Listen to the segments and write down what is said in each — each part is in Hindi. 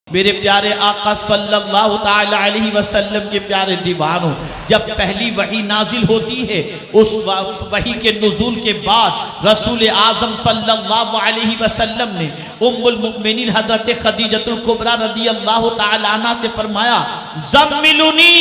मेरे प्यारे आका सल्लल्लाहु ताला अलैहि वसल्लम के प्यारे दीवानों, जब पहली वही नाजिल होती है उस वही के नुज़ूल के बाद रसूल आज़म सल्लल्लाहु अलैहि वसल्लम ने उम्मुल मुमिनीन हज़रत खदीजतुल कुबरा रज़ियल्लाहु ताला अन्हा से फरमाया, ज़म्मिलुनी,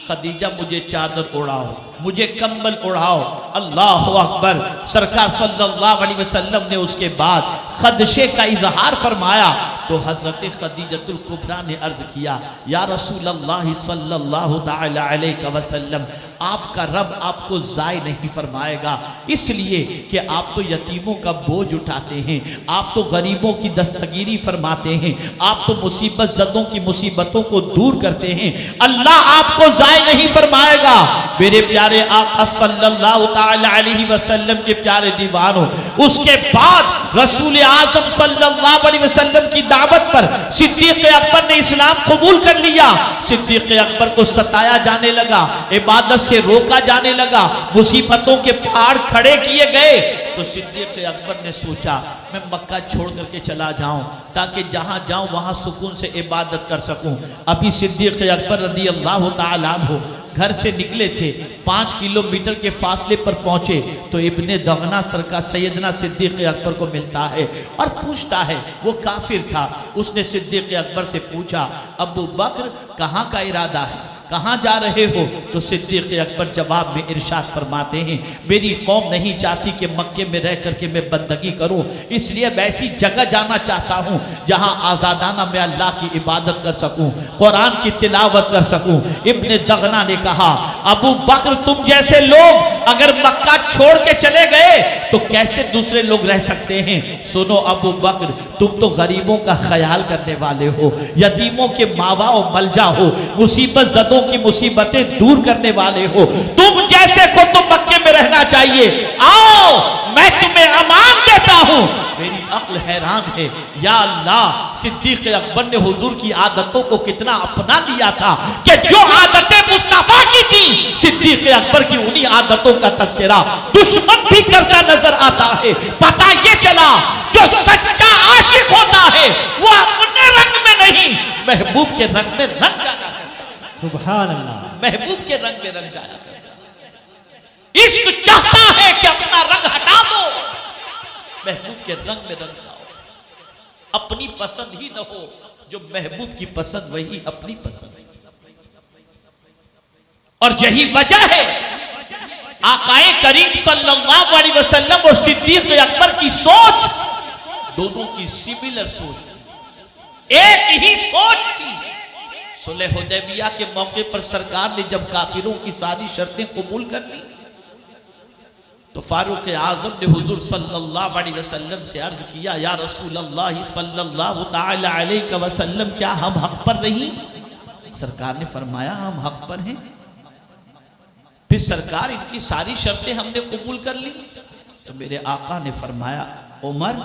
खदीजा मुझे चादर ओढ़ाओ, मुझे कंबल ओढ़ाओ। अल्लाह अकबर। सरकार सल्लल्लाहु अलैहि वसल्लम ने उसके बाद खदशे का इजहार फरमाया तो हजरत खदीजतुल कुबरा ने अर्ज किया, या रसूल अल्लाह सल्लल्लाहु ताला अलैहि वसल्लम, आपका रब आपको ज़ाय नहीं फरमाएगा, इसलिए कि आप तो यतीमों का बोझ उठाते हैं, आप तो गरीबों की दस्तगीरी फरमाते हैं, आप तो मुसीबत ज़दों की मुसीबतों को दूर करते हैं, अल्लाह आपको ज़ाय नहीं फरमाएगा। मेरे प्यारे आका सल्लल्लाहु ताला अलैहि वसल्लम के प्यारे दीवानों, उसके बाद रसूल आज़म सल्लल्लाहु अलैहि वसल्लम की दावत पर सिद्दीक़ अकबर ने इस्लाम कबूल कर लिया। सिद्दीक़ अकबर को सताया जाने लगा, इबादत से रोका जाने लगा, मुसीबतों के पहाड़ खड़े किए गए। तो सिद्दीक़ अकबर ने सोचा मैं मक्का छोड़ करके चला जाऊं ताकि जहां जाऊं वहां सुकून से इबादत कर सकूं। अभी सिद्दीक़ अकबर रज़ियल्लाहु ताला अन्हु घर से निकले थे, 5 किलोमीटर के फासले पर पहुंचे तो इब्ने दगना सरकार सैयदना सिद्दीक़ अकबर को मिलता है और पूछता है, वो काफिर था। उसने सिद्दीक़ अकबर से पूछा, अबू बकर कहाँ का इरादा है, कहाँ जा रहे हो? तो सिद्दीक़ अकबर जवाब में इरशाद फरमाते हैं, मेरी कौम नहीं चाहती कि मक्के में रह करके मैं बंदगी करूं, इसलिए मैं ऐसी जगह जाना चाहता हूं जहां आज़ादाना मैं अल्लाह की इबादत कर सकूं, कुरान की तिलावत कर सकूं। इब्ने दगना ने कहा, अबू बकर तुम जैसे लोग अगर मक्का छोड़ के चले गए तो कैसे दूसरे लोग रह सकते हैं? सुनो अबू बकर, तुम तो गरीबों का ख्याल करने वाले हो, यतीमों के मावा और मलजा हो, मुसीबत ज़दों की मुसीबतें दूर करने वाले हो, तुम जैसे को तो मक्के में रहना चाहिए। आओ मैं तुम्हें अमान देता हूं। मेरी अक्ल हैरान है, या अल्लाह, सिद्दीक़ अकबर ने हुजूर की आदतों को कितना अपना लिया था कि जो आदतें मुस्तफा की थी, सिद्दीक़ अकबर की उन्हीं आदतों का तज़किरा दुश्मन भी करता नजर आता है। पता ये चला जो सच्चा आशिक होता है वो अपने रंग में नहीं, महबूब के रंग में रंग जाता है। सुभान अल्लाह। महबूब के रंग में रंग जाया करता है। इश्क चाहता है कि अपना रंग हटा दो, महबूब के रंग में रंग जाओ। अपनी पसंद ही न हो, जो महबूब की पसंद वही अपनी पसंद है। और यही वजह है आकाए करीम सल्लल्लाहु अलैहि वसल्लम और सिद्दीक़ अकबर की सोच, दोनों की सिमिलर सोच थी, एक ही सोच थी। सुलह हुदैबिया के मौके पर सरकार ने जब काफिरों की सारी शर्तें कबूल कर ली तो फारूक आजम ने हुजूर सल्लल्लाहु अलैहि वसल्लम से अर्ज किया, या रसूल अल्लाह सल्लल्लाहु ताला अलैहि वसल्लम, क्या हम हक पर नहीं? सरकार ने फरमाया हम हक पर हैं। फिर सरकार इनकी सारी शर्तें हमने कबूल कर ली। तो मेरे आका ने फरमाया, उमर,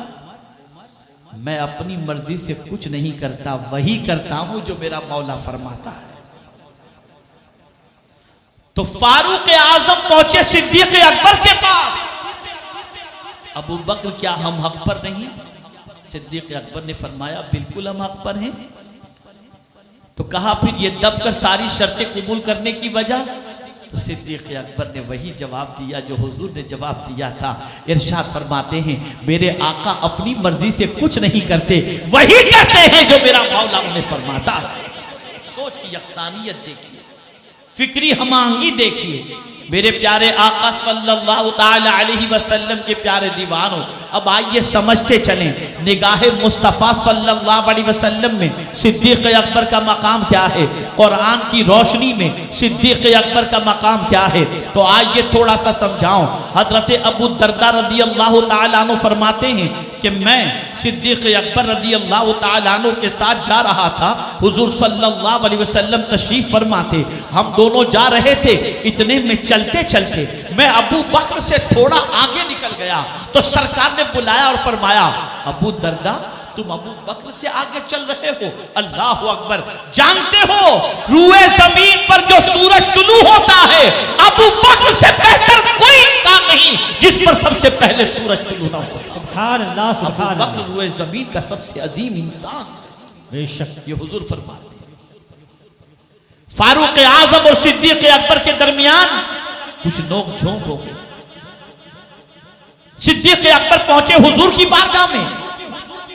मैं अपनी मर्जी से कुछ नहीं करता, वही करता हूं जो मेरा मौला फरमाता है। तो फारूक आजम पहुंचे सिद्दीक़ अकबर के पास, अबू बकर क्या हम हक पर नहीं? सिद्दीक़ अकबर ने फरमाया, बिल्कुल हम हक पर हैं। तो कहा फिर ये दबकर सारी शर्तें कबूल करने की वजह? तो सिद्दीक़ अकबर ने वही जवाब दिया जो हुजूर ने जवाब दिया था। इरशाद फरमाते हैं, मेरे आका अपनी मर्जी से कुछ नहीं करते, वही करते हैं जो मेरा मौला उन्हें फरमाता है। सोच की यकसानियत देखिए, फिक्री हमांगी देखिए। मेरे प्यारे आका सल्लल्लाहु ताला अलैहि वसल्लम के प्यारे दीवानों, अब आइए समझते चलें निगाहे मुस्तफ़ा सल्लल्लाहु अलैहि वसल्लम में सिद्दीक़ अकबर का मकाम क्या है, कुरान की रोशनी में सिद्दीक़ अकबर का मकाम क्या है। तो आइए थोड़ा सा समझाऊं। हजरत अबू दरदा रज़ियल्लाहु ताला अन्हु फरमाते हैं कि मैं सिद्दीक़ अकबर रज़ियल्लाहु ताला अन्हु के साथ जा रहा था, हुजूर सल्लल्लाहु अलैहि वसल्लम तशरीफ फरमा थे, हम दोनों जा रहे थे। इतने में चलते चलते मैं अबू बकर से थोड़ा आगे निकल गया तो सरकार ने बुलाया और फरमाया, अबू दरदा तुम अबू बकर से आगे चल रहे हो? अल्लाह अकबर। जानते हो रूए जमीन पर जो सूरज तुलू होता है, अबू बकर से बेहतर कोई इंसान नहीं जिस पर सबसे पहले सूरज तुलू ना हो। सुभान अल्लाह, सुभान अल्लाह। अबू बकर रूए जमीन का सबसे अजीम इंसान, बेशक ये हुजूर फरमाते हैं। फारूक आजम और सिद्दीक अकबर के दरमियान कुछ नोक झोंक हो गई। सिद्दीक अकबर पहुंचे हुजूर की बारगाह में,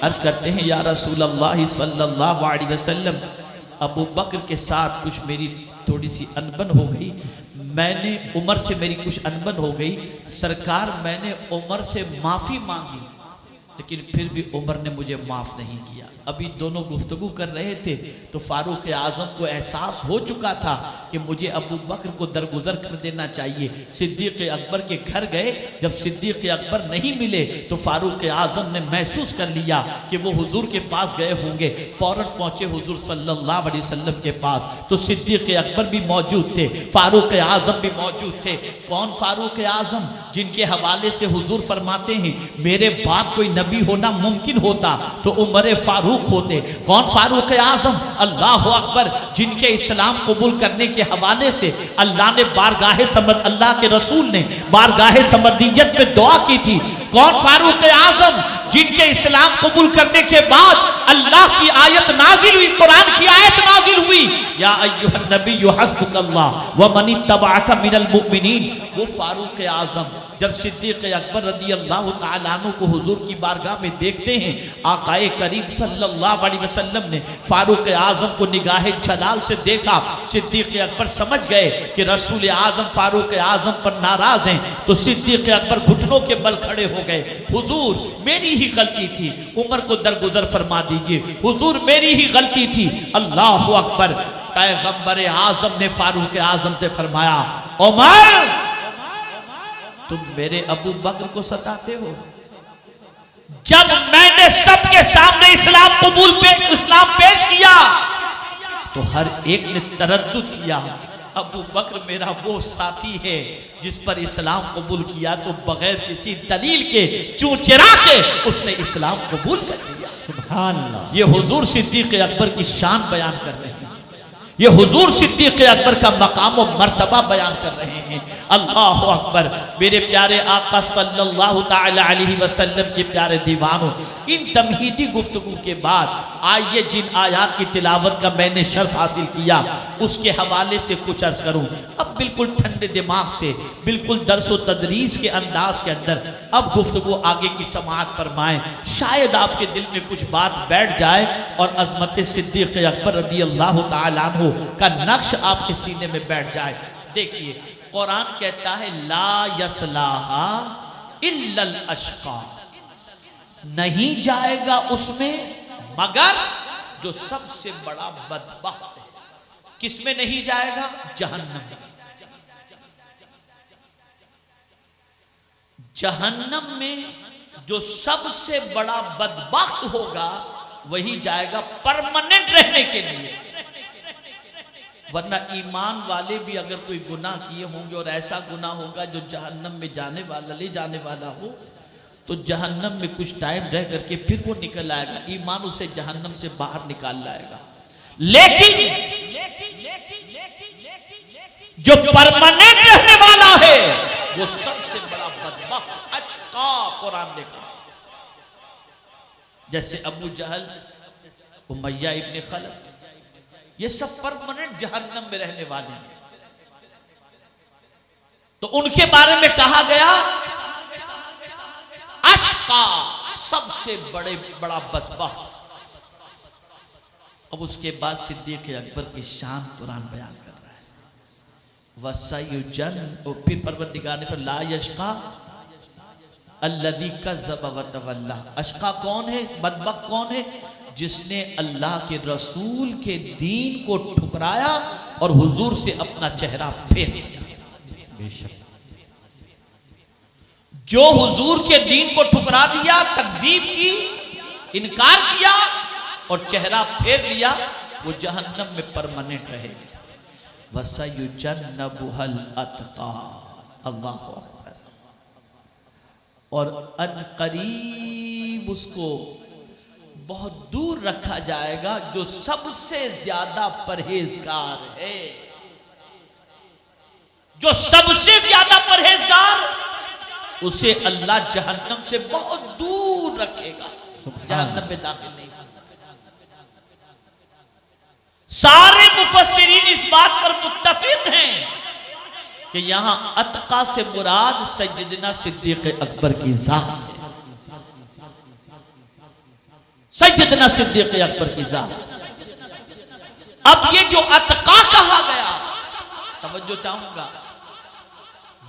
अर्ज करते हैं या रसूल अल्लाह सल्लल्लाहु अलैहि वसल्लम, अबू बकर के साथ कुछ मेरी थोड़ी सी अनबन हो गई, मैंने उमर से मेरी कुछ अनबन हो गई, सरकार मैंने उमर से माफ़ी मांगी लेकिन फिर भी उमर ने मुझे माफ़ नहीं किया। अभी दोनों गुफ्तगू कर रहे थे तो फारूक आज़म को एहसास हो चुका था कि मुझे अबू बकर को दरगुजर कर देना चाहिए। सिद्दीक अकबर के घर गए, जब सिद्दीक अकबर नहीं मिले तो फारूक आज़म ने महसूस कर लिया कि वो हुजूर के पास गए होंगे। फ़ौरन पहुँचे हुजूर सल्लल्लाहु अलैहि वसल्लम के पास, तो सिद्दीक अकबर भी मौजूद थे, फारूक आज़म भी मौजूद थे। कौन फारूक आज़म? जिनके हवाले से हुजूर फरमाते हैं मेरे बाप कोई नबी होना मुमकिन होता तो उमर फारूक होते। कौन फारूक आज़म? अल्लाह अकबर, जिनके इस्लाम कबूल करने के हवाले से अल्लाह ने अल्लाह के रसूल ने बारगाह समदियत में दुआ की थी। कौन फारूक आज़म? जिनके इस्लाम कबूल करने के बाद अल्लाह की आयत नाजिल हुई, कुरान की आयत नाजिल हुई, या अय्युहन नबिय्यु हस्बुकल्लाह व मन इत्तबअका मिनल मुमिनीन। वो फारूक आज़म जब सिद्दीक अकबर रदी अल्लाह तआला अन्हु को हुजूर की बारगाह में देखते हैं, आकाए करीम सल्लल्लाहु अलैहि वसल्लम ने फारूक आज़म को निगाहे जलाल से देखा। सिद्दीक अकबर समझ गए कि रसूल आज़म फारूक आज़म पर नाराज हैं, तो सिद्दीक अकबर घुटनों के बल खड़े हो गए, हुजूर मेरी ही गलती थी, उमर को दरगुजर फरमा दीजिए, हुजूर मेरी ही गलती थी। अल्लाह अकबर। पैगंबर आज़म ने फारूक आज़म से फरमाया, उमर तुम मेरे अबू बकर को सताते हो। जब मैंने सबके सामने इस्लाम पेश किया तो हर एक ने तरद्दुद किया। अबू बकर मेरा वो साथी है जिस पर इस्लाम कबूल किया तो बगैर किसी दलील के चूचरा के उसने इस्लाम कबूल कर लिया। सुभान अल्लाह। ये हुजूर सिद्दीक अकबर की शान बयान कर रहे हैं, ये हुजूर सिद्दीक अकबर का मकाम और मर्तबा बयान कर रहे हैं। अल्लाह अकबर। मेरे प्यारे आका सल्लल्लाहु ताला अलैहि वसल्लम के प्यारे दीवानों, इन तमहीदी गुफ्तगू के बाद आइए जिन आयात की तिलावत का मैंने शर्फ हासिल किया उसके हवाले से कुछ अर्ज करूं। अब बिल्कुल ठंडे दिमाग से, बिल्कुल दर्स व तदरीस के अंदाज के अंदर अब गुफ्तगू आगे की समाअत फरमाएं। शायद आपके दिल में कुछ बात बैठ जाए और अजमत सिद्दीक अकबर रदी अल्लाह तआला अन्हु का नक्श आपके सीने में बैठ जाए। देखिए कुरान कहता है ला यसलाहा इल्लल अशका, नहीं जाएगा उसमें मगर जो सबसे बड़ा बदबख्त है। किसमें नहीं जाएगा? जहन्नम में। जहन्नम में जो सबसे बड़ा बदबख्त होगा वही जाएगा परमानेंट रहने के लिए। वरना ईमान वाले भी अगर कोई गुनाह किए होंगे और ऐसा गुनाह होगा जो जहन्नम में जाने वाला ले जाने वाला हो तो जहन्नम में कुछ टाइम रह करके फिर वो निकल आएगा, ईमान उसे जहन्नम से बाहर निकाल लाएगा। लेकिन जो परमानेंट रहने वाला है वो सबसे बड़ा बदबख्त अशका कुरान ने कहा। जैसे अबू जहल, उमैया इब्न खलफ, ये सब परमानेंट जहन्नम में रहने वाले हैं। तो उनके बारे में कहा गया अशका, सबसे बड़ा बदबख्त। अब उसके बाद सिद्दीक अकबर की शान कुरान बयान कर रहा है। वसयुजन, और फिर परवरदिगार ने ला यशका अल्लज़ी कज़्ज़ब व तवल्ला। अशका कौन है? बदबख्त कौन है? जिसने अल्लाह के रसूल के दीन को ठुकराया और हुजूर से अपना चेहरा फेर दिया। जो हुजूर के दीन को ठुकरा दिया, तकजीब की, इनकार किया और चेहरा फेर लिया, वो जहन्नम में परमानेंट रहेगा। वसयुजन्नबुहल अतका, अल्लाहु अकबर। और अनकरीब उसको बहुत दूर रखा जाएगा जो सबसे ज्यादा परहेजगार है। जो सबसे ज्यादा परहेजगार, उसे अल्लाह जहन्नम से बहुत दूर रखेगा, जहन्नम में दाखिल नहीं। बात पर मुत्तफिक हैं कि यहां अतका से मुराद सैयदना सिद्दीक अकबर की जात है। सैयदना सिद्दीक अकबर की जात। अब ये जो अतका कहा गया, तवज्जो चाहूंगा,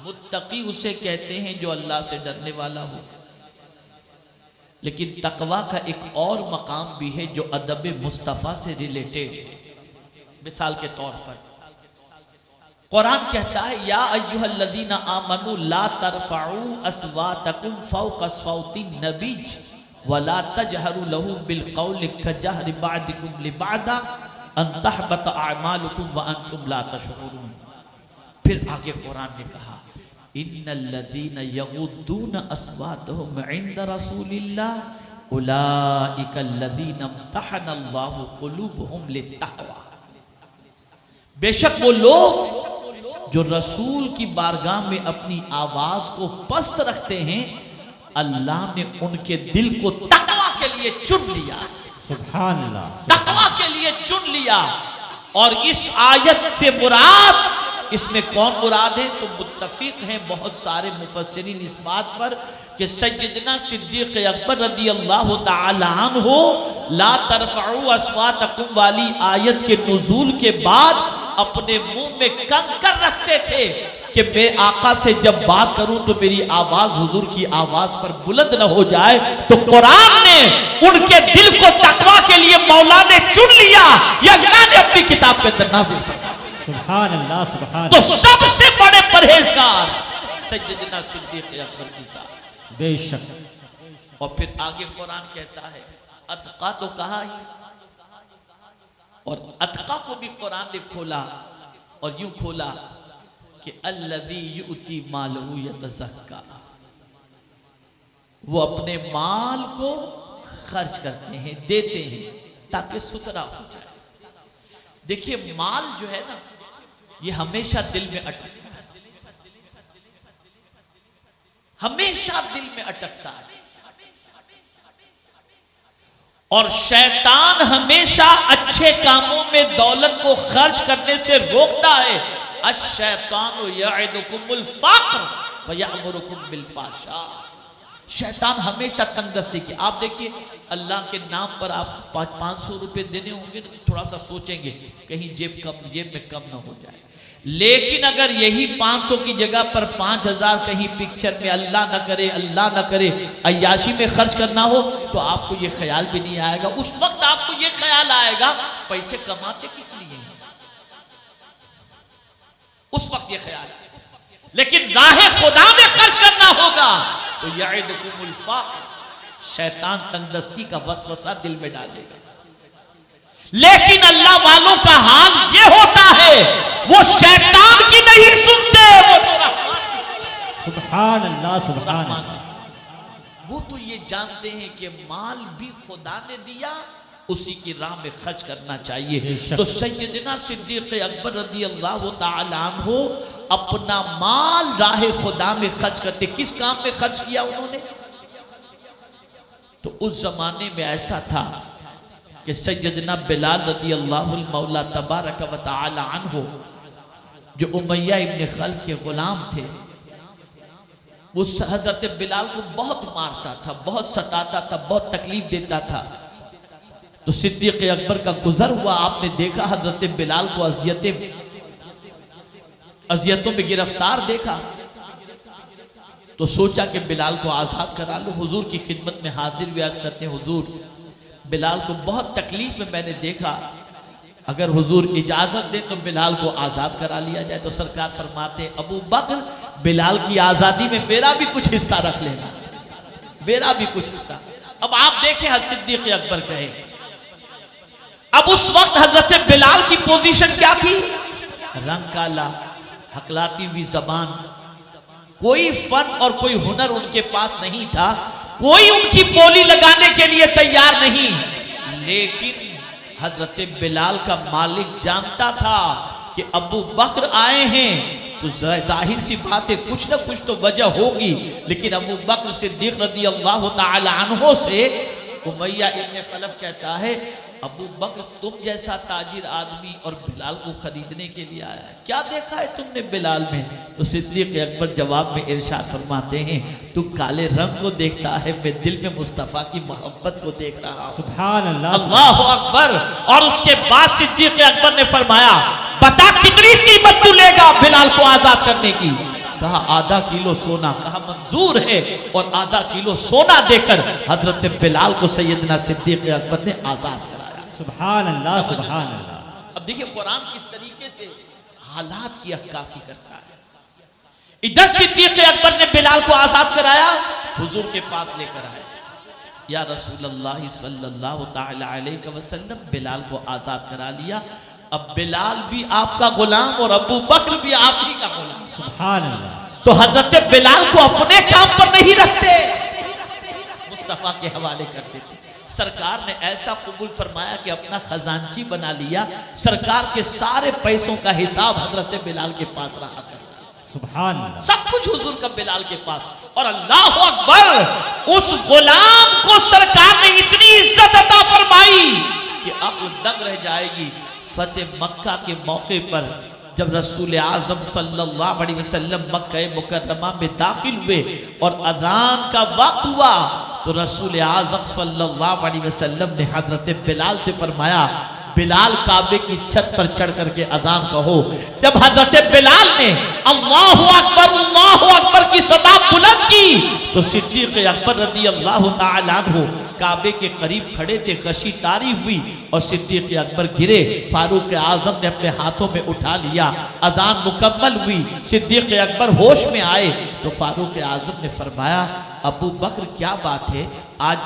मुत्तकी उसे कहते हैं जो अल्लाह से डरने वाला हो, लेकिन तकवा का एक और मकाम भी है जो अदब मुस्तफ़ा से रिलेटेड। मिसाल के तौर पर कुरान कहता है या अय्युहल्लज़ीना आमनू ला तरफ़ऊ अस्वातकुम फ़ौक़ सौतिन नबी वला तजहरू लहू बिलक़ौलि कजहरि बअदिकुम लिबअदा अन तहबत अअमालुकुम व अंतुम ला तशऊरून। फिर आगे कुरान ने कहा इन्नल्लज़ीना यग़ुद्दूना अस्वातहुम इंद रसूलिल्लाह उलाइका अल्लज़ीना इम्तहनल्लाहु क़ुलूबहुम लित्तक़वा। बेशक वो लोग जो रसूल की बारगाह में अपनी आवाज को पस्त रखते हैं, अल्लाह ने उनके दिल को तकवा के लिए चुन लिया। सुभान अल्लाह, तकवा के लिए चुन लिया। और इस आयत से मुराद, इसमें कौन मुराद है? तो मुत्तफिक हैं बहुत सारे मुफस्सिरीन इस बात पर कि सैयदना सिद्दीक अकबर रदियल्लाहु ताला अन्हु ला तरफ़ऊ अस्वातकुम वाली आयत के नुज़ूल के बाद अपने मुंह में कंकर रखते थे कि मैं आका से जब बात करूं तो मेरी आवाज हुजूर की आवाज पर बुलंद न हो जाए। तो कुरान ने उनके दिल को तकवा के लिए मौला ने चुन लिया। ये अल्लाह ने अपनी किताब के अंदर नाज़िल फरमाया। सुभान अल्लाह, सुभान। तो सबसे बड़े परहेजगार सैयदना सिद्दीक अकबर की जात। बेशक। और फिर आगे कुरान कहता है अतका तो कहा ही, और अतका को भी कुरान ने खोला और यूं खोला कि अल्लज़ी युती मालहू यतज़क्का, वो अपने माल को खर्च करते हैं, देते हैं ताकि सुथरा हो जाए। देखिए माल जो है ना, ये हमेशा दिल में अटकता है, हमेशा दिल में अटकता है। और शैतान हमेशा अच्छे कामों में दौलत को खर्च करने से रोकता है। अश-शैतानु यइदुकुमुल फ़क़्र व यअमुरुकुम बिल फ़हशा। शैतान हमेशा तंगदस्ती की। आप देखिए अल्लाह के नाम पर आप 500 रुपए देने होंगे ना, तो थोड़ा सा सोचेंगे कहीं जेब में कम ना हो जाए। लेकिन अगर यही 500 की जगह पर 5000 कहीं पिक्चर में अल्लाह न करे अय्याशी में खर्च करना हो, तो आपको ये ख्याल भी नहीं आएगा। उस वक्त आपको ये ख्याल आएगा पैसे कमाते किस लिए हैं, उस वक्त ये ख्याल आएगा। लेकिन राहे खुदा में खर्च करना होगा तो यइदुकुमुल फ़क़्र, शैतान तंगदस्ती का वसवसा दिल में डालेगा। लेकिन अल्लाह वालों का हाल ये होता है, वो शैतान की नहीं सुनते, वो तो सुभान अल्लाह, सुभान अल्लाह। वो तो ये जानते हैं कि माल भी खुदा ने दिया, उसी की राह में खर्च करना चाहिए। तो सैयदना सिद्दीक अकबर रदियल्लाहु ताला अन्हु अपना माल राह खुदा में खर्च करते। किस काम में खर्च किया उन्होंने? तो उस जमाने में ऐसा था कि सैयदना बिलाल रदियल्लाहु मौला तबारक व तआला अन्हु, जो उमैया इब्न खल्फ के गुलाम थे, उस हजरत बिलाल को बहुत मारता था, बहुत सताता था, बहुत तकलीफ देता था। तो सिद्दीक अकबर का गुजर हुआ, आपने देखा हजरत बिलाल को अजियतों में गिरफ्तार देखा, तो सोचा कि बिलाल को आज़ाद करा लो। हुजूर की खिदमत में हाजिर भी अर्ज करते हैं, हुजूर बिलाल को बहुत तकलीफ में मैंने देखा, अगर हुजूर इजाजत दें तो बिलाल को आज़ाद करा लिया जाए। तो सरकार फरमाते अबू बकर, बिलाल की आज़ादी में मेरा भी कुछ हिस्सा रख लेना, मेरा भी कुछ हिस्सा। अब आप देखें सिद्दीक अकबर कहे, अब उस वक्त हजरत बिलाल की पोजीशन क्या थी? रंग काला, हकलाती हुई जबान, कोई फन और कोई हुनर उनके पास नहीं था, कोई उनकी बोली लगाने के लिए तैयार नहीं। लेकिन हजरत बिलाल का मालिक जानता था कि अबू बकर आए हैं, तो जाहिर सी बात है कुछ ना कुछ तो वजह होगी। लेकिन अबू बकर सिद्दीक रदियल्लाहु ताला अन्हु से उमैया इब्न खल्फ कहता है, अबू बकर तुम जैसा ताजिर आदमी और बिलाल को खरीदने के लिए आया है, क्या देखा है तुमने बिलाल में? तो सिद्दीक अकबर जवाब में इरशाद फरमाते हैं, तू काले रंग को देखता है, मैं दिल में मुस्तफ़ा की मोहब्बत को देख रहा हूं। सुभान अल्लाह, अल्लाह अकबर। और उसके बाद सिद्दीक अकबर ने फरमाया, बता कितनी कीमत तू लेगा बिलाल को आजाद करने की? कहा आधा किलो सोना। कहा मंजूर है। और आधा किलो सोना देकर हजरत बिलाल को सैयदना सिद्दीक अकबर ने आजाद कराया। सुभान अल्लाह, सुभान अल्लाह। अब देखिए कुरान किस तरीके से हालात की अक्कासी करता है। इधर सिद्दीक अकबर ने बिलाल को आजाद कराया, हुजूर के पास लेकर आए, या रसूलल्लाह सल्लल्लाहु तआला अलैहि वसल्लम बिलाल को आजाद करा लिया। अब बिलाल भी आपका गुलाम और अबू बकर भी आप ही का गुलाम। सुभान अल्लाह। तो हजरत बिलाल को अपने काम पर नहीं रखते, मुस्तफा के हवाले कर देते। सरकार ने ऐसा कबूल फरमाया कि अपना खजांची बना लिया। सरकार के सारे पैसों का हिसाब हजरत बिलाल के पास रहा करता। सुभान अल्लाह। सब कुछ हुजूर का बिलाल के पास। और अल्लाह अकबर, उस गुलाम को सरकार ने इतनी इज्जत अता फरमाई कि अक्ल दंग रह जाएगी। फतेह मक्का के मौके पर जब रसूल आज़म सल्लल्लाहु अलैहि वसल्लम मक्का मुकर्रमा में दाखिल हुए और अज़ान का वक्त हुआ, तो रसूल आज़म सल्लल्लाहु अलैहि वसल्लम ने हजरत बिलाल से फरमाया, बिलाल काबे की छत पर चढ़ करके अज़ान कहो। जब हजरत बिलाल ने अल्लाहु अकबर की सदा बुलंद की, तो सिद्दीक अकबर रज़ी अल्लाह तआला अन्हु काबे के करीब खड़े थे। गशी तारी हुई और सिद्दीक अकबर गिरे। फारूक आजम ने अपने हाथों में उठा लिया। अजान मुकम्मल हुई, सिद्दीक अकबर होश में आए तो फारूक आजम ने फरमाया, अबू बकर क्या बात है, आज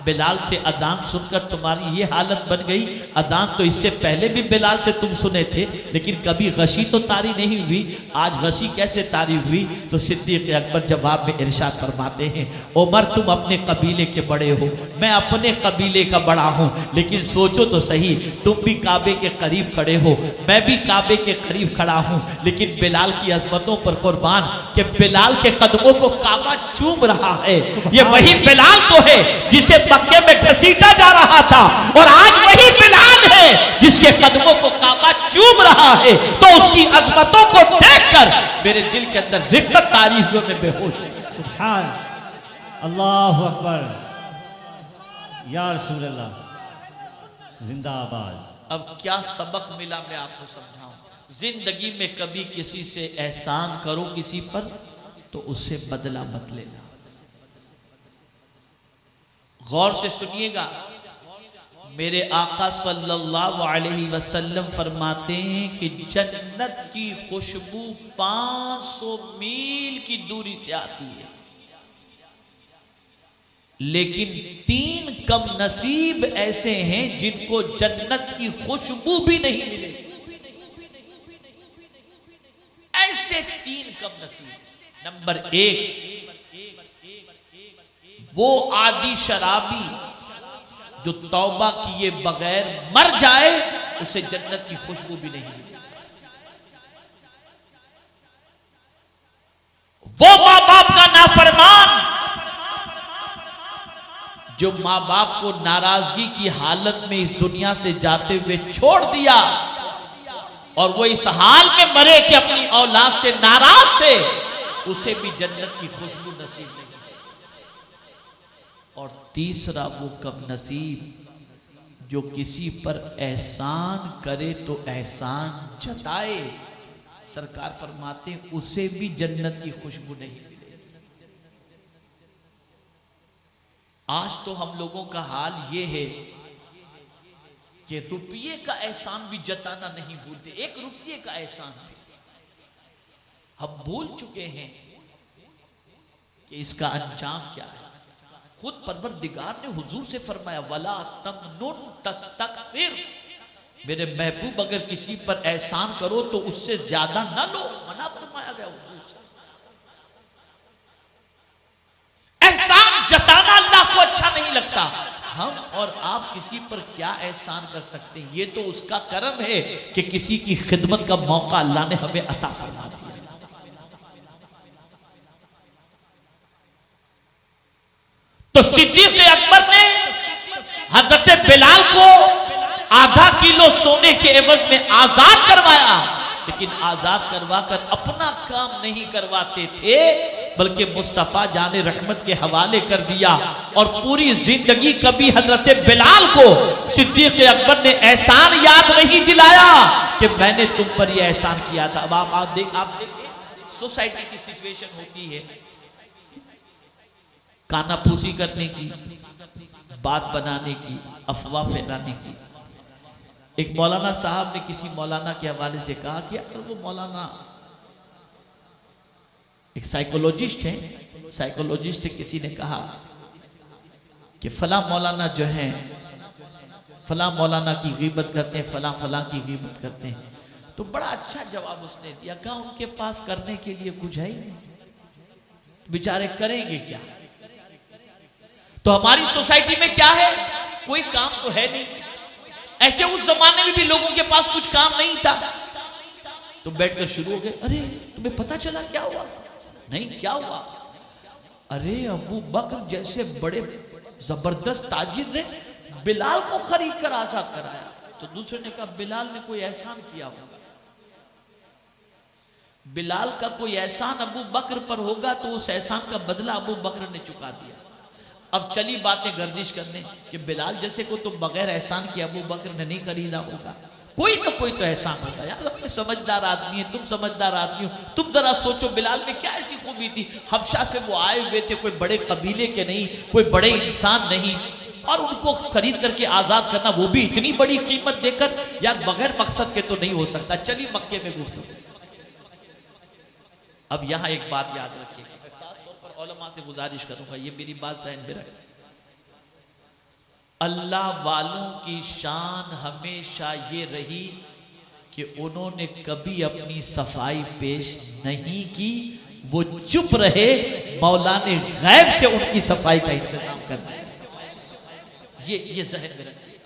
बिलाल से अदान सुनकर तुम्हारी ये हालत बन गई? अदान तो इससे पहले भी बिलाल से तुम सुने थे, लेकिन कभी गशी तो तारी नहीं हुई, आज गशी कैसे तारी हुई? तो सिद्दीक अकबर जवाब में इरशाद फरमाते हैं, उमर तुम अपने कबीले के बड़े हो, मैं अपने कबीले का बड़ा हूँ, लेकिन सोचो तो सही, तुम भी काबे के करीब खड़े हो, मैं भी काबे के करीब खड़ा हूँ, लेकिन बिलाल की अजमतों पर कुर्बान कि बिलाल के कदमों को काबा चूम रहा है। ये वही बिलाल तो है जिसे मक्के में घसीटा जा रहा था, और आज वही बिलाल है जिसके कदमों को काबा चूम रहा है। तो उसकी अजमतों को देखकर मेरे दिल के अंदर रिक्कत तारी हुई, मैं बेहोश हो गया। सुभान अल्लाह अकबर, या रसूल अल्लाह, जिंदाबाद। अब क्या सबक मिला मैं आपको समझाऊं। जिंदगी में कभी किसी से एहसान करो किसी पर, तो उससे बदला मत लेना। गौर से सुनिएगा, मेरे आका सल्लल्लाहु अलैहि वसल्लम फरमाते हैं कि जन्नत की खुशबू 500 मील की दूरी से आती है, लेकिन 3 कम नसीब ऐसे हैं जिनको जन्नत की खुशबू भी नहीं मिलेगी। ऐसे 3 कम नसीब। नंबर 1, वो आदि शराबी जो तौबा किए बगैर मर जाए, उसे जन्नत की खुशबू भी नहीं मिलेगी। वो माँ बाप का नाफरमान जो माँ बाप को नाराजगी की हालत में इस दुनिया से जाते हुए छोड़ दिया, और वो इस हाल में मरे कि अपनी औलाद से नाराज थे, उसे भी जन्नत की खुशबू नसीब नहीं। और तीसरा वो कम नसीब जो किसी पर एहसान करे तो एहसान जताए, सरकार फरमाते उसे भी जन्नत की खुशबू नहीं मिलेगी। आज तो हम लोगों का हाल ये है कि रुपये का एहसान भी जताना नहीं भूलते। 1 रुपये का एहसान हम भूल चुके हैं कि इसका अंजाम क्या है। खुद परवरदिगार ने हुजूर से फरमाया, वला तमनुन तस्तकसिर, मेरे महबूब अगर किसी पर एहसान करो तो उससे ज्यादा ना लो, मना फरमाया गया हुजूर से। एहसान जताना अल्लाह को अच्छा नहीं लगता। हम और आप किसी पर क्या एहसान कर सकते हैं? ये तो उसका करम है कि किसी की खिदमत का मौका अल्लाह ने हमें अता फरमा दिया। तो सिद्दीक अकबर ने हजरत बिलाल को आधा किलो सोने के एवज में आजाद करवाया, लेकिन आजाद करवाकर अपना काम नहीं करवाते थे, बल्कि मुस्तफ़ा जाने रहमत के हवाले कर दिया। और पूरी जिंदगी कभी हजरत बिलाल को सिद्दीक अकबर ने एहसान याद नहीं दिलाया कि मैंने तुम पर यह एहसान किया था। अब आप देखिए सोसाइटी की सिचुएशन होती है कानाफूसी करने की, बात बनाने की, अफवाह फैलाने की। एक मौलाना साहब ने किसी मौलाना के हवाले से कहा कि अगर वो मौलाना एक साइकोलॉजिस्ट है, साइकोलॉजिस्ट से किसी ने कहा कि फला मौलाना जो है फला मौलाना की गीबत करते हैं, फला फला की गीबत करते हैं। तो बड़ा अच्छा जवाब उसने दिया, कहा उनके पास करने के लिए कुछ है ही नहीं, बेचारे करेंगे क्या। तो हमारी सोसाइटी में क्या है, कोई काम तो है नहीं। ऐसे उस जमाने में भी लोगों के पास कुछ काम नहीं था, तो बैठकर शुरू हो गए, अरे तुम्हें पता चला क्या हुआ? नहीं, क्या हुआ? अरे अबू बकर जैसे बड़े जबरदस्त ताजिर ने बिलाल को खरीद कर आजाद कराया। तो दूसरे ने कहा बिलाल ने कोई एहसान किया होगा, बिलाल का कोई एहसान अबू बकर पर होगा, तो उस एहसान का बदला अबू बकर ने चुका दिया। अब चली बातें गर्दिश करने कि बिलाल जैसे को तो बगैर एहसान के अबू बकर ने नहीं खरीदा होगा, कोई ना कोई तो एहसान होगा। यार अपने समझदार आदमी है, तुम समझदार आदमी हो, तुम जरा सोचो बिलाल में क्या ऐसी खूबी थी। हबशा से वो आए हुए थे, कोई बड़े कबीले के नहीं, कोई बड़े इंसान नहीं, और उनको खरीद करके आजाद करना, वो भी इतनी बड़ी कीमत देकर, यार बगैर मकसद के तो नहीं हो सकता। चलिए मक्के में गुफ्तगू। अब यहां एक बात याद रखिए, खासतौर पर उलमा से गुजारिश करूंगा, ये मेरी बात ज़हन में रखें। अल्लाह वालों की शान हमेशा ये रही कि उन्होंने कभी अपनी सफाई पेश नहीं की, वो चुप रहे, मौला ने गैब से उनकी सफाई का इंतजाम कर दिया। ये ज़हन में रखिए।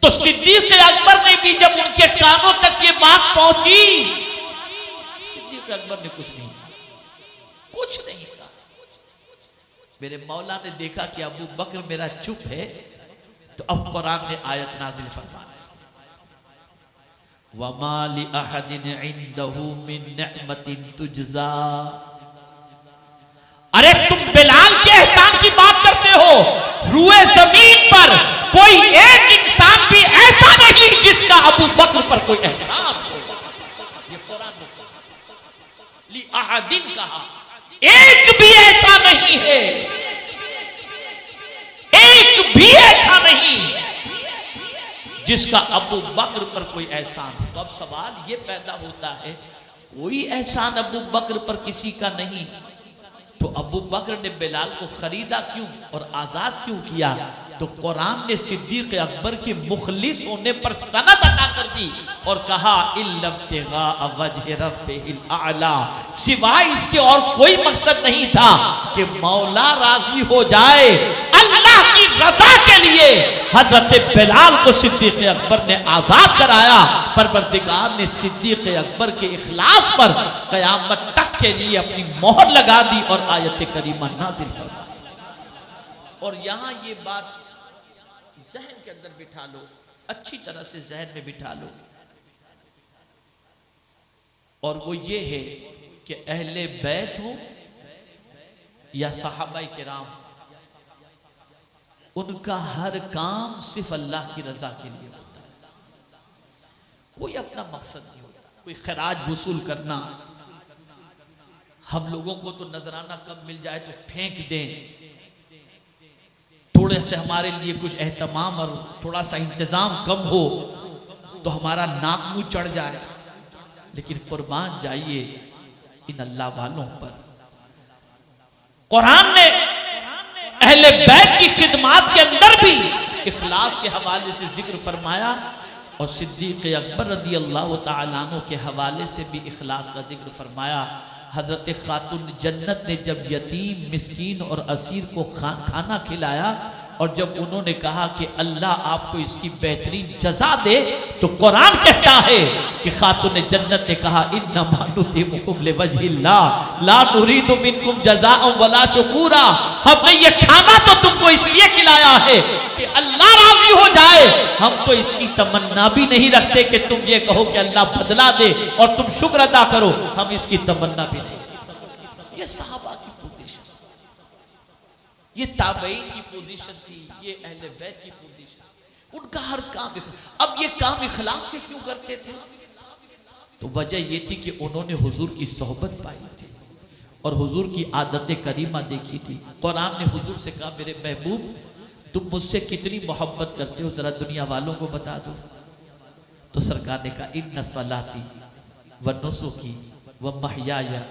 तो सिद्दीक अकबर ने भी जब उनके कानों तक ये बात पहुंची, सिद्दीक अकबर ने कुछ नहीं कहा। मेरे मौला ने देखा कि अबू बकर मेरा चुप है, तो अब कुरान ने आयत नाजिल फरमा दी, वमा लि अहदिन इंदहु मिन निअमतिन तुजजा। अरे तुम बिलाल के एहसान की बात करते हो, रूए जमीन पर कोई एक इंसान भी ऐसा नहीं जिसका अबू बकर पर कोई एहसान हो। ये कुरान ने लि अहदिन कहा, एक भी ऐसा नहीं है, एक भी ऐसा नहीं जिसका अबू बकर पर कोई एहसान हो। तो अब सवाल ये पैदा होता है, कोई एहसान अबू बकर पर किसी का नहीं, तो अबू बकर ने बिलाल को खरीदा क्यों और आजाद क्यों किया? तो कुरान ने सिद्दीक अकबर के मुखलिस होने पर सनद अता कर दी और कहा इल्लब्तिगा वजह रब्बिल आला, सिवाय इसके और कोई मकसद नहीं था कि मौला राजी हो जाए। अल्लाह की रजा के लिए हजरत बिलाल को सिद्दीक अकबर ने आजाद कराया। परवरदिगार ने सिद्दीक अकबर के इखलास पर कयामत तक के लिए अपनी मोहर लगा दी और आयत करीमा नाजिल फरमा दी। और यहां ये बात जहन के अंदर बिठा लो, अच्छी तरह से जहन में बिठा लो, और वो ये है कि अहले बैत हो या सहाबाए किराम, उनका हर काम सिर्फ अल्लाह की रजा के लिए होता है, कोई अपना मकसद नहीं होता। कोई खराज वसूल करना, हम लोगों को तो नजराना कब मिल जाए तो फेंक दें, थोड़े से हमारे लिए कुछ एहतमाम और थोड़ा सा इंतजाम कम हो तो हमारा नाक मुंह चढ़ जाए, लेकिन कुर्बान जाइए इन अल्लाह वालों पर। कुरान ने अहले बैत की खिदमत के अंदर भी इखलास के हवाले से जिक्र फरमाया, और सिद्दीक अकबर रदी अल्लाह तआला अन्हु के हवाले से भी इखलास का जिक्र फरमाया। हजरत खातून जन्नत ने जब यतीम, मिस्कीन और असीर को खाना खिलाया और जब उन्होंने कहा कि अल्लाह आपको इसकी बेहतरीन जजा दे, तो कुरान कहता है कि खातून जन्नत ने कहा इन्नमा नुतिमुकुम लिवजहिल्लाह ला नुरीदु मिनकुम जज़ाअन वला शुकूरा, हमने ये खाना तो तुमको इसलिए खिलाया है कि अल्लाह राजी हो जाए, हम तो इसकी तमन्ना भी नहीं रखते कि तुम ये कहो कि अल्लाह बदला दे और तुम शुक्र अदा करो, हम इसकी तमन्ना भी नहीं। ये सहाबा की पोजीशन, ये ताबईन की पोजीशन थी, ये अहले बैत की पोजीशन। उनका हर काम, अब ये काम इखलास से क्यों करते थे? तो वजह ये थी कि उन्होंने हुजूर की सोहबत पाई थी और हुजूर की आदत करीमा देखी थी। कुरान ने हुजूर से कहा मेरे महबूब तुम मुझसे कितनी मोहब्बत करते हो, जरा दुनिया वालों को बता दो। तो सरकार ने कहा इन्ना सलाती व नुसुकी व महयाया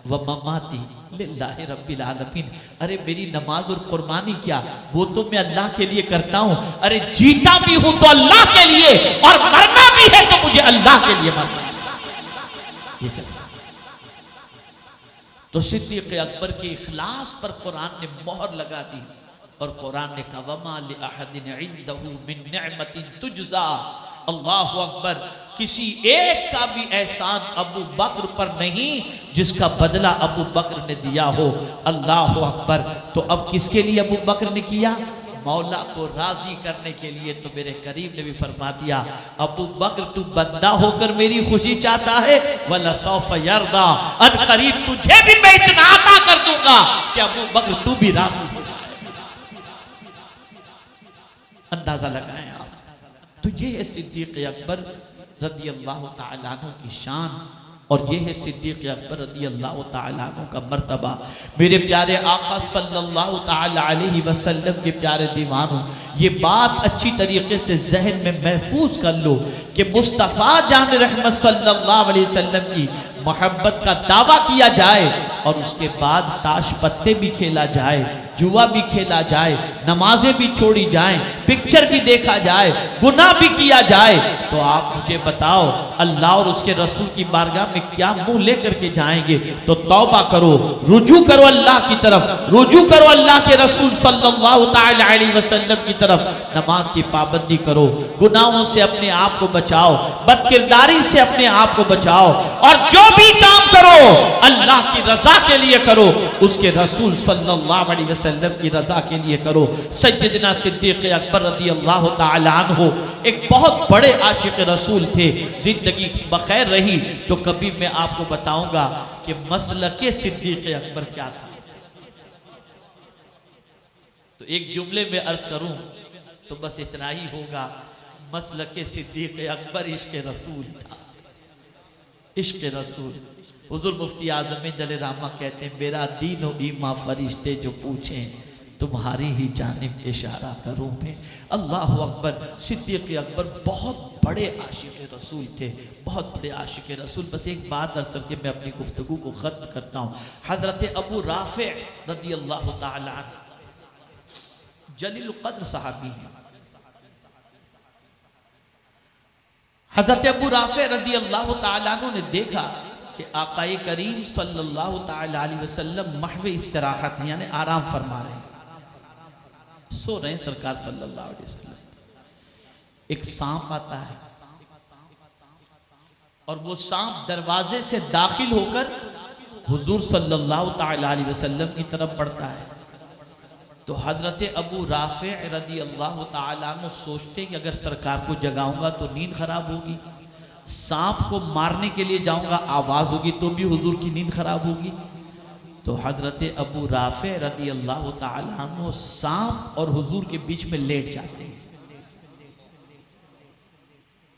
व ममाती लिल्लाहि रब्बिल आलमीन। अरे मेरी नमाज और कुर्बानी क्या, वो तो मैं अल्लाह के लिए करता हूं। अरे जीता भी हूं तो अल्लाह के लिए और मरना भी है तो मुझे अल्लाह के लिए मरना। ये जज्बा। तो सिद्दीक़ अकबर के इखलास पर कुरान ने मोहर लगा दी और कुरान ने कहा वमा लिअहदिन इंदहु मिन निअमतिन तुजज़ा। अल्लाह अकबर, किसी एक का भी एहसान अबू बकर पर नहीं जिसका बदला अबू बकर ने दिया हो। अल्लाह अकबर। तो अब किसके लिए अबू बकर ने किया? मौला को राजी करने के लिए। तो मेरे करीम ने भी फरमा दिया अबू बकर तू बंदा होकर मेरी खुशी चाहता है, वला सौफ यरदा, अन करीब तुझे भी मैं इतना अता कर दूंगा कि अबू बकर तू भी राजी हो जाए। अंदाजा लगाएं आप। तो ये है सिद्दीक़ अकबर रदी अल्लाह तआला अन्हु की शान और ये है सिद्दीक़ अकबर रदी अल्लाह तआला अन्हु का मर्तबा। मेरे प्यारे आका सल्लल्लाहु तआला अलैहि वसल्लम के प्यारे दीवानों, ये बात अच्छी तरीके से जहन में महफूज कर लो कि मुस्तफ़ा जान रहमत सल्लल्लाहु अलैहि वसल्लम की मोहब्बत का दावा किया जाए और उसके बाद ताश पत्ते भी खेला जाए, जुआ भी खेला जाए, नमाजें भी छोड़ी जाएं, पिक्चर भी देखा जाए, गुनाह भी किया जाए, तो आप मुझे बताओ अल्लाह और उसके रसूल की बारगाह में क्या मुंह लेकर के जाएंगे? तो तौबा करो, रुजू करो अल्लाह की तरफ, रुजू करो अल्लाह के रसूल सल्लल्लाहु तआला अलैहि वसल्लम की तरफ, नमाज की पाबंदी करो, गुनाहों से अपने आप को बचाओ, बदकिरदारी से अपने आप को बचाओ और जो भी काम करो अल्लाह की रजा के लिए करो, उसके रसूल सल्लल्लाहु अलैहि वसल्लम की रजा के लिए करो। सैयदना सिद्दीक़ अकबर रज़ी अल्लाह तआला अन्हु एक बहुत बड़े आशिक रसूल थे। जिंदगी बखैर रही तो कभी मैं आपको बताऊंगा कि मसलके सिद्दीक़ अकबर क्या था। तो एक जुमले में अर्ज करूं तो बस इतना ही होगा, मसलके सिद्दीक़ अकबर इश्क़ रसूल था। इश्क़ रसूल। हुज़ूर मुफ्ती आज़म दलेरामा कहते हैं मेरा दीन व ईमा फरिश्ते जो पूछें तुम्हारी ही जानिब इशारा करूं मैं। अल्लाह अकबर। सिद्दीक़ अकबर बहुत बड़े आशिक़ रसूल थे, बहुत बड़े आशिक़ रसूल। बस एक बात अर्ज़ करके मैं अपनी गुफ्तगू को ख़त्म करता हूँ। हज़रत अबू राफ़े रज़ी अल्लाह तआला अन्हु जलील क़द्र सहाबी हैं। हज़रत अबू राफ़े रज़ी अल्लाह तआला अन्हु ने देखा कि आक़ाए करीम सल्लल्लाहु तआला अलैहि वसल्लम महवे इस्तराहत हैं, यानी आराम फरमा रहे हैं, सो रहे हैं सरकार सल्लल्लाहु अलैहि वसल्लम। एक सांप आता है और वो सांप दरवाजे से दाखिल होकर हुजूर सल्लल्लाहु तआला अलैहि वसल्लम की तरफ बढ़ता है। तो हजरत अबू राफ़े रज़ी अल्लाह तआला अन्हु सोचते कि अगर सरकार को जगाऊंगा तो नींद खराब होगी, सांप को मारने के लिए जाऊंगा आवाज होगी तो भी हुजूर की नींद खराब होगी। तो हजरत अबू राफ़े रज़ी अल्लाह तआला अन्हु सांप और हुजूर के बीच में लेट जाते हैं।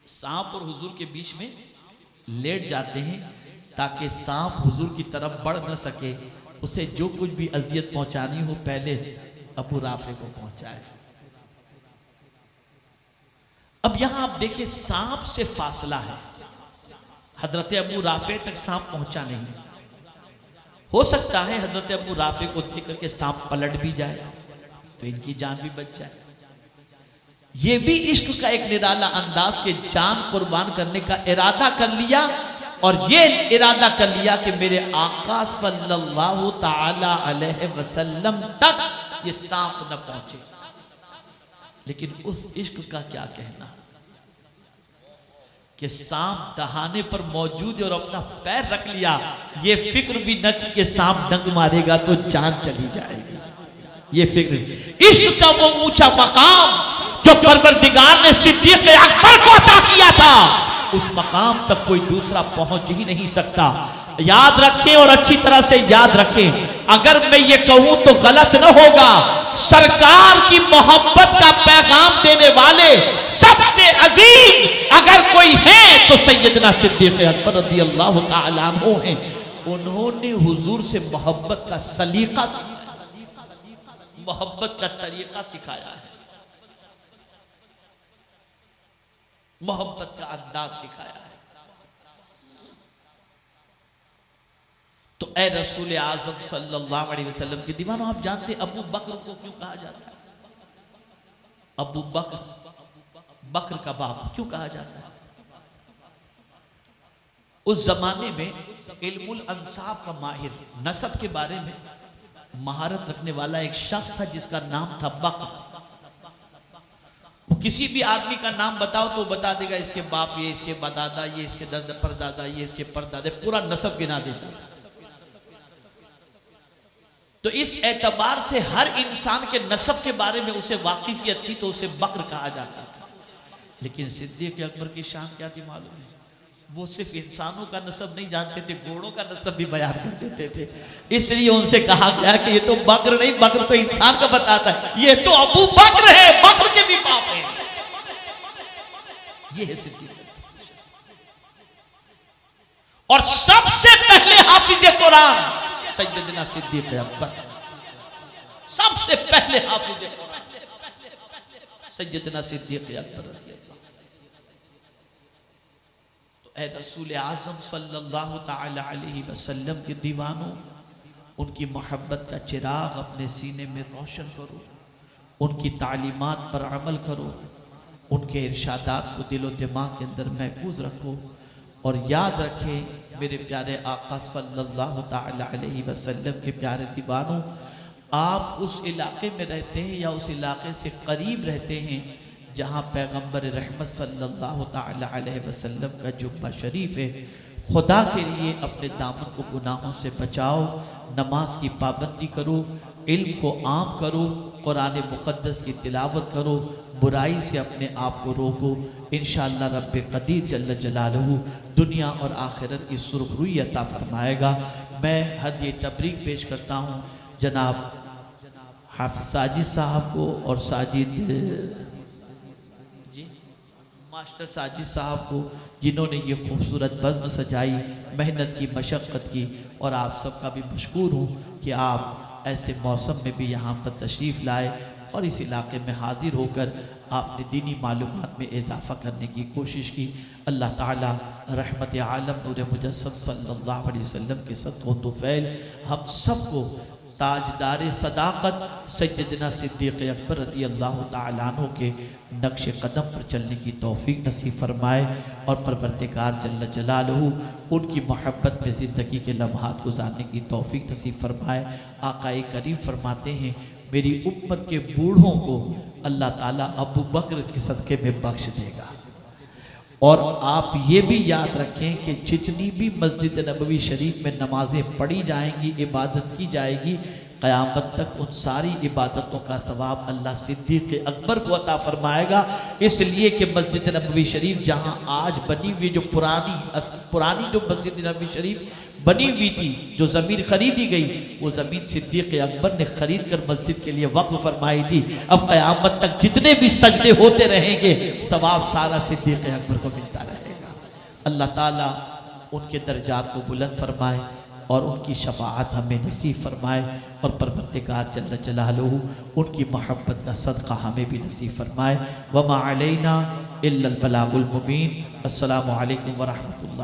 सांप और हुजूर के बीच में लेट जाते हैं ताकि सांप हुजूर की तरफ बढ़ न सके, उसे जो कुछ भी अजियत पहुंचानी हो पहले अबू राफ़े को पहुंचाए। अब यहां आप देखिए सांप से फासला है, हजरत अबू राफ़े तक सांप पहुंचा नहीं। हो सकता है हजरत अबू राफ़े को देख करके सांप पलट भी जाए तो इनकी जान भी बच जाए। ये भी इश्क का एक निराला अंदाज के जान कुर्बान करने का इरादा कर लिया और ये इरादा कर लिया कि मेरे आका सल्लल्लाहु तआला अलैहि वसल्लम तक ये सांप न पहुंचे। लेकिन उस इश्क का क्या कहना कि सांप दहाने पर मौजूद है और अपना पैर रख लिया, ये फिक्र भी न की कि सांप डंक मारेगा तो जान चली जाएगी। ये फिक्र, इश्क का वो ऊंचा मकाम जो परवरदिगार ने सिद्दीक अकबर को अता किया था, उस मकाम तक कोई दूसरा पहुंच ही नहीं सकता। याद रखें और अच्छी तरह से याद रखें, अगर मैं ये कहूं तो गलत न होगा, सरकार की मोहब्बत का पैगाम देने वाले सबसे अजीम अगर कोई है तो सैयदना सिद्दीक अकबर रज़ियल्लाहु ताला अन्हु हैं। उन्होंने हुजूर से मोहब्बत का सलीका सिखाया, मोहब्बत का तरीका सिखाया है, मोहब्बत का अंदाज सिखाया है। तो ए रसूल आज़म सल्लल्लाहु अलैहि वसल्लम के दीवानों, आप जानते अबू बकर को क्यों कहा जाता है? अबू बकर, बकर का बाप क्यों कहा जाता है? उस जमाने में इल्मुल अंसाब का माहिर, नसब के बारे में महारत रखने वाला एक शख्स था जिसका नाम था बकर। वो किसी भी आदमी का नाम बताओ तो बता देगा इसके बाप ये, इसके दादा ये, इसके दर्द परदादा ये, इसके परदादे, पूरा नसब गिना देता था। तो इस एतबार से हर इंसान के नसब के बारे में उसे वाकिफियत थी, तो उसे बकर कहा जाता था। लेकिन सिद्दीक अकबर की शान क्या थी मालूम है? वो सिर्फ इंसानों का नसब नहीं जानते थे, घोड़ों का नसब भी बयान कर देते थे। इसलिए उनसे कहा गया कि ये तो बकर नहीं, बकर तो इंसान का बताता है, ये तो अबू बकर है, बकर के भी बाप है। ये है सिद्दीक। और सबसे पहले हाफिज कुरान सैयदना सिद्दीक अकबर, सबसे पहले हाफिज कुरान सैयदना सिद्दीक अकबर। तो ए रसूल आज़म सल्लल्लाहु ताला अलैहि वसल्लम के दीवानों, उनकी मोहब्बत का चिराग अपने सीने में रोशन करो, उनकी तालीमात पर अमल करो, उनके इरशादात को दिलो दिमाग के अंदर महफूज रखो। और याद रखें मेरे प्यारे आका सल्लल्लाहु ताला अलैहि वसल्लम के प्यारे दीवानों, आप उस इलाके में रहते हैं या उस इलाके से करीब रहते हैं जहाँ पैगंबर रहमत सल्लल्लाहु ताला अलैहि वसल्लम का जुब्बा शरीफ है। खुदा के लिए अपने दामन को गुनाहों से बचाओ, नमाज की पाबंदी करो, इल्म को आम करो, कुरान मुक़द्दस की तिलावत करो, बुराई से अपने आप को रोको। इंशाअल्लाह रब्बे क़दीर जल्ल जलालहू दुनिया और आखिरत की सुरखरुई अता फरमाएगा। मैं हदिये तबरीक पेश करता हूँ जनाब हाफिज़ साजिद साहब को और साजिद जी मास्टर साजिद साहब को, जिन्होंने ये खूबसूरत बज़्म सजाई, मेहनत की, मशक्क़त की। और आप सबका भी मशकूर हूँ कि आप ऐसे मौसम में भी यहाँ पर तशरीफ़ लाए और इस इलाके में हाजिर होकर आपने दीनी मालूमात में इजाफ़ा करने की कोशिश की। अल्लाह ताला रहमत आलम नूर मुजस्सम सल्लल्लाहु अलैहि वसल्लम के सदक़ो तुफ़ैल हम सबको ताजदार सदाक़त सैयदना सिद्दीक़ अकबर रज़ियल्लाहु ताला अन्हु के नक्श कदम पर चलने की तौफ़ीक़ नसीब फरमाए और परवरदिगार जल्ल जलालहू उनकी मोहब्बत में ज़िंदगी के लम्हात गुजारने की तौफ़ीक़ नसीब फरमाए। आक़ाए करीम फरमाते हैं, मेरी उम्मत के बूढ़ों को अल्लाह ताला अबू बकर के सदक़े में बख्श देगा। और आप ये भी याद रखें कि जितनी भी मस्जिद नबवी शरीफ में नमाजें पढ़ी जाएंगी, इबादत की जाएगी, क़यामत तक उन सारी इबादतों का सवाब अल्लाह सिद्दीक़ अकबर को अता फरमाएगा। इसलिए कि मस्जिद नबवी शरीफ जहाँ आज बनी हुई, जो पुरानी जो मस्जिद नबवी शरीफ बनी हुई थी, जो ज़मीन खरीदी गई, वो ज़मीन सिद्दीक़ अकबर ने खरीद कर मस्जिद के लिए वक्फ फरमाई थी। अब क़यामत तक जितने भी सजदे होते रहेंगे, सवाब सारा सिद्दीक़ अकबर को मिलता रहेगा। अल्लाह ताला उनके दर्जात को बुलंद फरमाए और उनकी शफाअत हमें नसीब फरमाए और परवरदिगार जल्ल जलालहू उनकी मोहब्बत का सदका हमें भी नसीब फरमाए। वमा अलैना इल्लल बलागुल मुबीन। अस्सलामु अलैकुम व रहमतुल्लाह।